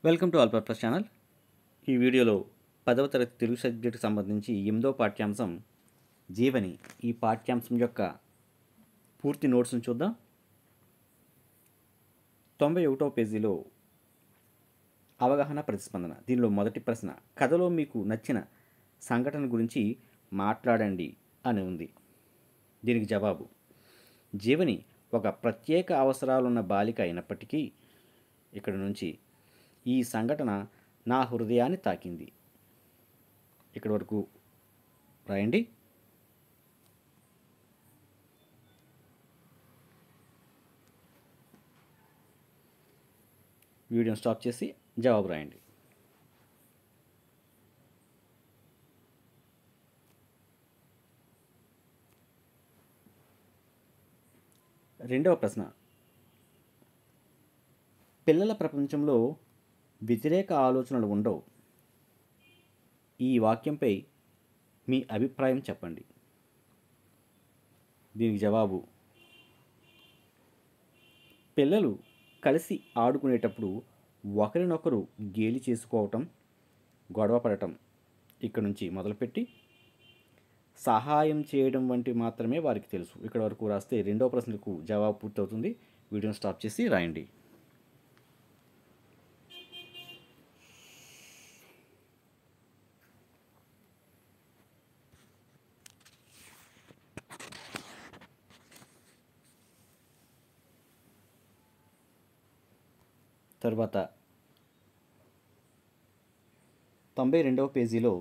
Welcome to all purpose channel. ఈ వీడియోలో 10వ తరగతి తెలుగు సబ్జెక్టుకు సంబంధించి 8వ పాఠ్యాంశం జీవని. ఈ పాఠ్యాంశం యొక్క పూర్తి నోట్స్ను చూద్దాం. 91వ పేజీలో అవగాహన ప్రతిస్పందన. దీనిలో మొదటి ప్రశ్న, కథలో మీకు నచ్చిన సంఘటన గురించి మాట్లాడండి అని ఉంది. దీనికి జవాబు, జీవని ఒక ప్రత్యేక అవసరాలున్న బాలిక అయినప్పటికీ ఇక్కడ నుంచి ఈ సంఘటన నా హృదయాన్ని తాకింది. ఇక్కడి వరకు రాయండి. వీడియోని స్టాప్ చేసి జవాబు రాయండి. రెండవ ప్రశ్న, పిల్లల ప్రపంచంలో వ్యతిరేక ఆలోచనలు ఉండవు. ఈ వాక్యంపై మీ అభిప్రాయం చెప్పండి. దీనికి జవాబు, పిల్లలు కలిసి ఆడుకునేటప్పుడు ఒకరినొకరు గేలి చేసుకోవటం, గొడవ పడటం ఇక్కడ నుంచి మొదలుపెట్టి సహాయం చేయడం వంటి మాత్రమే వారికి తెలుసు. ఇక్కడ వరకు రాస్తే రెండవ ప్రశ్నకు జవాబు పూర్తవుతుంది. వీడియోని స్టాప్ చేసి రాయండి. తర్వాత 92వ పేజీలో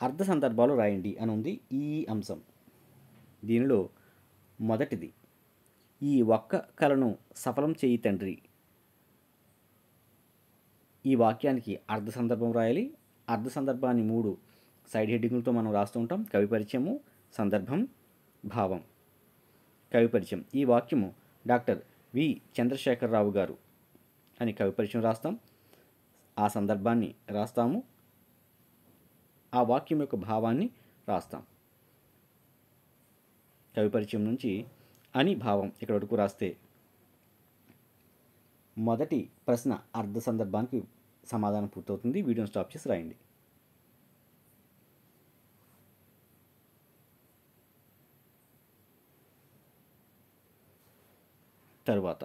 అర్థ సందర్భాలు రాయండి అని ఉంది ఈ అంశం. దీనిలో మొదటిది, ఈ ఒక్క కలను సఫలం చేయి తండ్రి. ఈ వాక్యానికి అర్థ సందర్భం రాయాలి. అర్థ సందర్భాన్ని 3 సైడ్ హెడ్డింగులతో మనం రాస్తూ ఉంటాం. కవి పరిచయము, సందర్భం, భావం. కవి పరిచయం, ఈ వాక్యము డాక్టర్ వి చంద్రశేఖరరావు గారు అని కవి పరిచయం రాస్తాం. ఆ సందర్భాన్ని రాస్తాము. ఆ వాక్యం యొక్క భావాన్ని రాస్తాం. కవి పరిచయం నుంచి అని భావం ఇక్కడ వరకు రాస్తే మొదటి ప్రశ్న అర్థ సందర్భానికి సమాధానం పూర్తవుతుంది. వీడియోని స్టాప్ చేసి రాయండి. తరువాత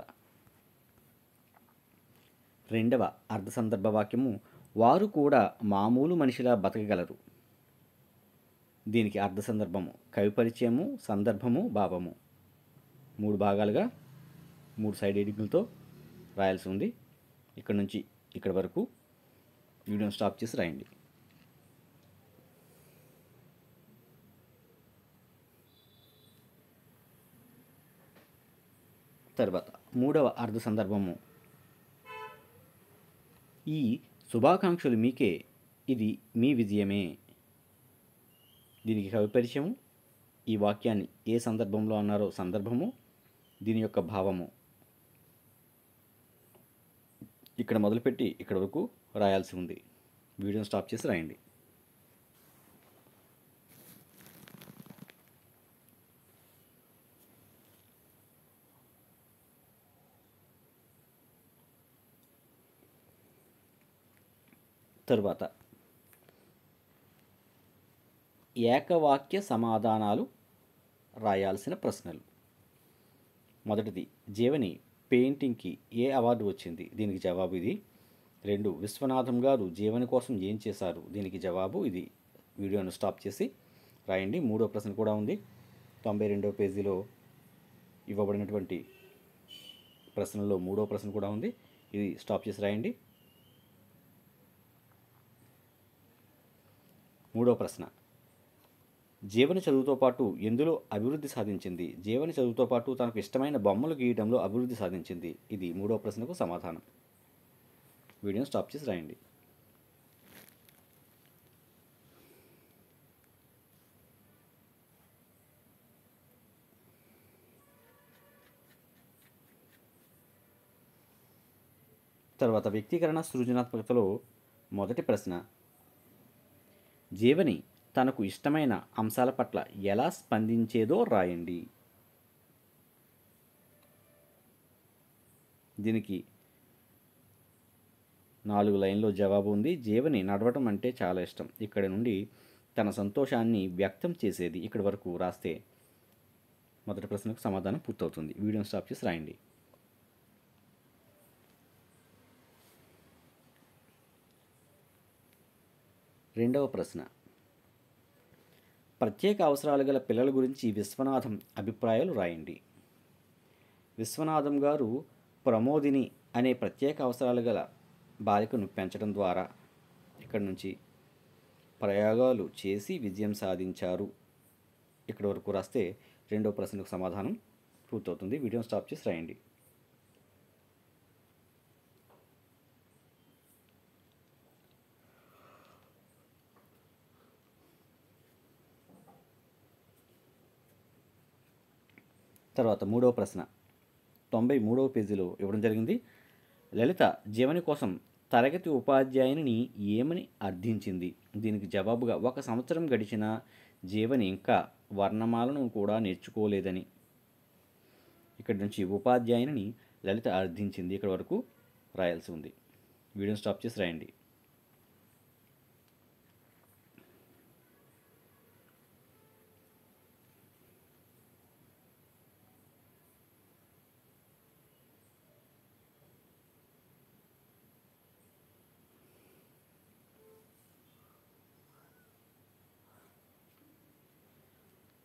రెండవ అర్థ సందర్భ వాక్యము, వారు కూడా మామూలు మనిషిలా బతకగలరు. దీనికి అర్థ సందర్భము కవి పరిచయము, సందర్భము, భావము 3 భాగాలుగా 3 సైడ్ హెడ్డింగులతో రాయాల్సి ఉంది. ఇక్కడ నుంచి ఇక్కడ వరకు వీడియోని స్టాప్ చేసి రాయండి. తర్వాత మూడవ అర్థ సందర్భము, ఈ శుభాకాంక్షలు మీకే, ఇది మీ విజయమే. దీనికి కవి పరిచయము, ఈ వాక్యాన్ని ఏ సందర్భంలో అన్నారో సందర్భము, దీని యొక్క భావము ఇక్కడ మొదలుపెట్టి ఇక్కడ వరకు రాయాల్సి ఉంది. వీడియోని స్టాప్ చేసి రాయండి. తరువాత ఏకవాక్య సమాధానాలు రాయాల్సిన ప్రశ్నలు. మొదటిది, జీవని పెయింటింగ్కి ఏ అవార్డు వచ్చింది? దీనికి జవాబు ఇది. 2, విశ్వనాథం గారు జీవని కోసం ఏం చేశారు? దీనికి జవాబు ఇది. వీడియోను స్టాప్ చేసి రాయండి. 3వ ప్రశ్న కూడా ఉంది 92వ పేజీలో ఇవ్వబడినటువంటి ప్రశ్నలో 3వ ప్రశ్న కూడా ఉంది. ఇది స్టాప్ చేసి రాయండి. 3వ ప్రశ్న, జీవని చదువుతో పాటు ఎందులో అభివృద్ధి సాధించింది? జీవని చదువుతో పాటు తనకు ఇష్టమైన బొమ్మలు గీయడంలో అభివృద్ధి సాధించింది. ఇది 3వ ప్రశ్నకు సమాధానం. వీడియోని స్టాప్ చేసి రాయండి. తర్వాత వ్యక్తీకరణ సృజనాత్మకతలో మొదటి ప్రశ్న, జీవని తనకు ఇష్టమైన అంశాల పట్ల ఎలా స్పందించేదో రాయండి. దీనికి 4 లైన్లో జవాబు ఉంది. జీవని నడవటం అంటే చాలా ఇష్టం. ఇక్కడ నుండి తన సంతోషాన్ని వ్యక్తం చేసేది. ఇక్కడి వరకు రాస్తే మొదటి ప్రశ్నకు సమాధానం పూర్తవుతుంది. వీడియోని స్టాప్ చేసి రాయండి. రెండవ ప్రశ్న, ప్రత్యేక అవసరాలు గల పిల్లల గురించి విశ్వనాథం అభిప్రాయాలు రాయండి. విశ్వనాథం గారు ప్రమోదిని అనే ప్రత్యేక అవసరాలు గల బాలికను పెంచడం ద్వారా ఇక్కడ నుంచి ప్రయోగాలు చేసి విజయం సాధించారు. ఇక్కడి వరకు రాస్తే రెండో ప్రశ్నకు సమాధానం పూర్తవుతుంది. వీడియోని స్టాప్ చేసి రాయండి. తర్వాత మూడవ ప్రశ్న 93వ పేజీలో ఇవ్వడం జరిగింది. లలిత జీవని కోసం తరగతి ఉపాధ్యాయుని ఏమని అర్థించింది? దీనికి జవాబుగా 1 సంవత్సరం గడిచిన జీవని ఇంకా వర్ణమాలను కూడా నేర్చుకోలేదని ఇక్కడి నుంచి ఉపాధ్యాయుని లలిత అర్థించింది. ఇక్కడ వరకు రాయాల్సి ఉంది. వీడియోని స్టాప్ చేసి రాయండి.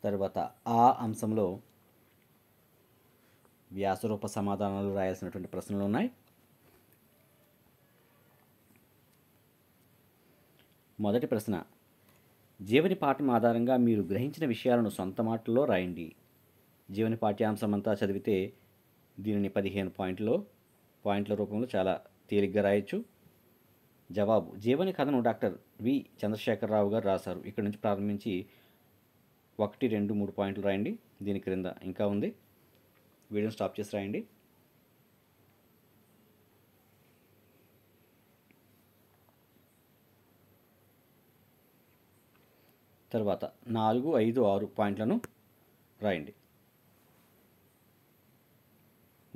తర్వాత ఆ అంశంలో వ్యాసరూప సమాధానాలు రాయాల్సినటువంటి ప్రశ్నలు ఉన్నాయి. మొదటి ప్రశ్న, జీవని పాఠం ఆధారంగా మీరు గ్రహించిన విషయాలను సొంత మాటల్లో రాయండి. జీవని పాఠ్యాంశం అంతా చదివితే దీనిని 15 పాయింట్ల రూపంలో చాలా తేలిగ్గా రాయొచ్చు. జవాబు, జీవని కథను డాక్టర్ వి చంద్రశేఖరరావు గారు రాశారు. ఇక్కడ నుంచి ప్రారంభించి 1, 2, 3 పాయింట్లు రాయండి. దీని క్రింద ఇంకా ఉంది. వీడియోని స్టాప్ చేసి రాయండి. తర్వాత 4, 5, 6 పాయింట్లను రాయండి.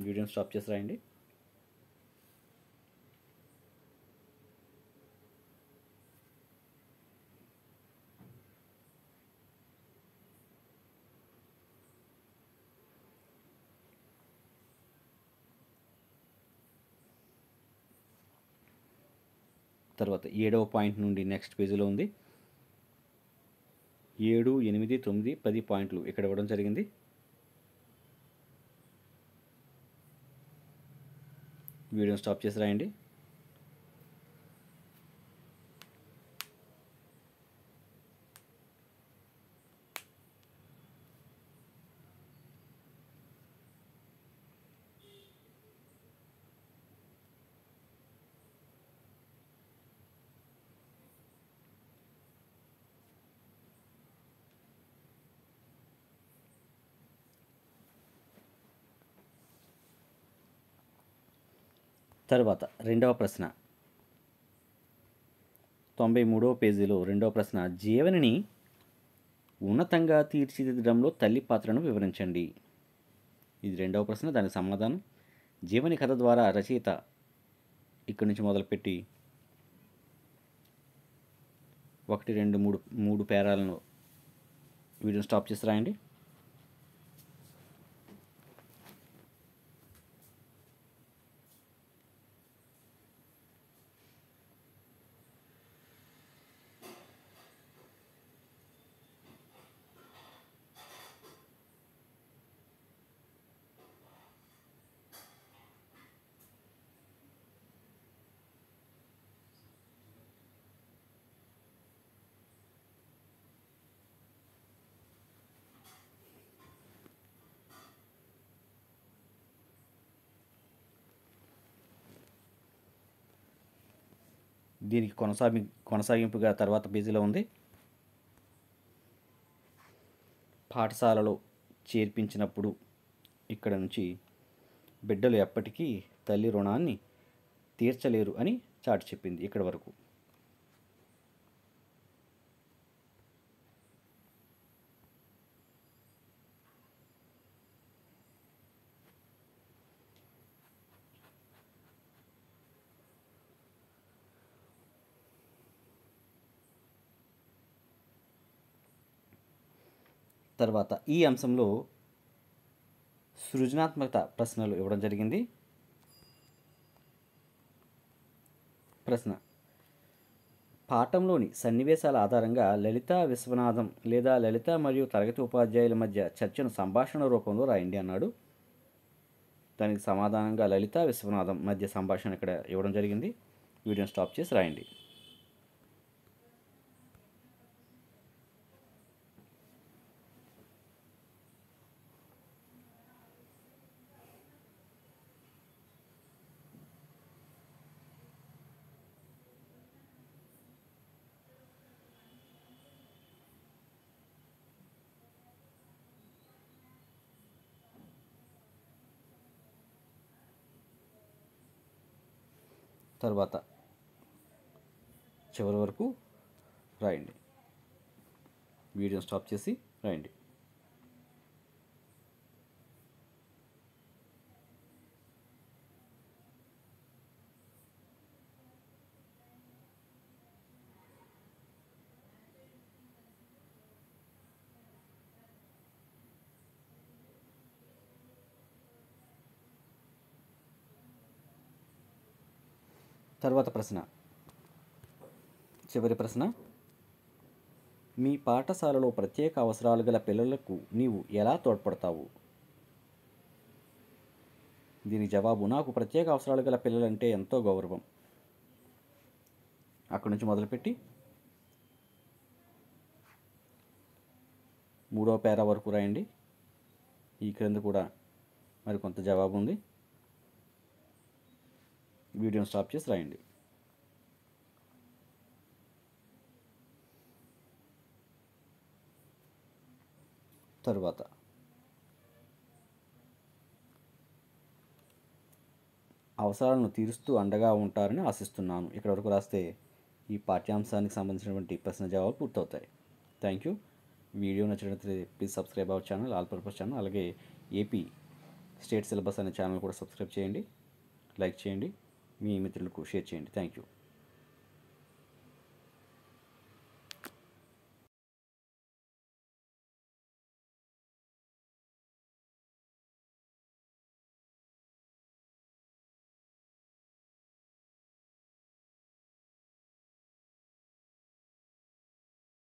వీడియోని స్టాప్ చేసి రాయండి. తర్వాత 7వ పాయింట్ నుండి నెక్స్ట్ పేజీలో ఉంది. 7, 8, 9, 10 పాయింట్లు ఇక్కడ ఇవ్వడం జరిగింది. వీడియోని స్టాప్ చేసి రాయండి. తర్వాత రెండవ ప్రశ్న 93వ పేజీలో రెండవ ప్రశ్న, జీవనిని ఉన్నతంగా తీర్చిదిద్దడంలో తల్లి పాత్రను వివరించండి. ఇది రెండవ ప్రశ్న. దానికి సమాధానం, జీవని కథ ద్వారా రచయిత ఇక్కడి నుంచి మొదలుపెట్టి 1, 2, 3 పేరాలను వీడియోని స్టాప్ చేసి రాయండి. దీనికి కొనసాగింపుగా తర్వాత పేజీలో ఉంది. పాఠశాలలో చేర్పించినప్పుడు ఇక్కడ నుంచి బిడ్డలు ఎప్పటికీ తల్లి రుణాన్ని తీర్చలేరు అని చాటి చెప్పింది. ఇక్కడ వరకు. తర్వాత ఈ అంశంలో సృజనాత్మక ప్రశ్నలు ఇవ్వడం జరిగింది. ప్రశ్న: పాఠంలోని సన్నివేశాల ఆధారంగా లలిత విశ్వనాథం లేదా లలిత మరియు తరగతి ఉపాధ్యాయుల మధ్య చర్చను సంభాషణ రూపంలో రాయండి అన్నాడు. దానికి సమాధానంగా లలిత విశ్వనాథం మధ్య సంభాషణ ఇక్కడ ఇవ్వడం జరిగింది. వీడియోని స్టాప్ చేసి రాయండి. తర్వాత చివరి వరకు రాయండి. వీడియోని స్టాప్ చేసి రాయండి. తర్వాత ప్రశ్న, చివరి ప్రశ్న: మీ పాఠశాలలో ప్రత్యేక అవసరాలు గల పిల్లలకు నీవు ఎలా తోడ్పడతావు? దీనికి జవాబు: నాకు ప్రత్యేక అవసరాలు గల పిల్లలంటే ఎంతో గౌరవం. అక్కడి నుంచి మొదలుపెట్టి 3వ పేరా వరకు రాయండి. ఈ క్రింద కూడా మరికొంత జవాబు ఉంది. వీడియోని స్టాప్ చేసి రాయండి. తరువాత అవసరాలను తీరుస్తూ అండగా ఉంటారని ఆశిస్తున్నాను. ఇక్కడ వరకు రాస్తే ఈ పాఠ్యాంశానికి సంబంధించినటువంటి ప్రశ్న జవాబు పూర్తవుతాయి. Thank you. వీడియో నచ్చినట్లయితే please subscribe our channel, all purpose channel. అలాగే ఏపీ స్టేట్ సిలబస్ అనే ఛానల్ కూడా సబ్స్క్రైబ్ చేయండి, లైక్ చేయండి, మీ మిత్రులకు షేర్ చేయండి. Thank you.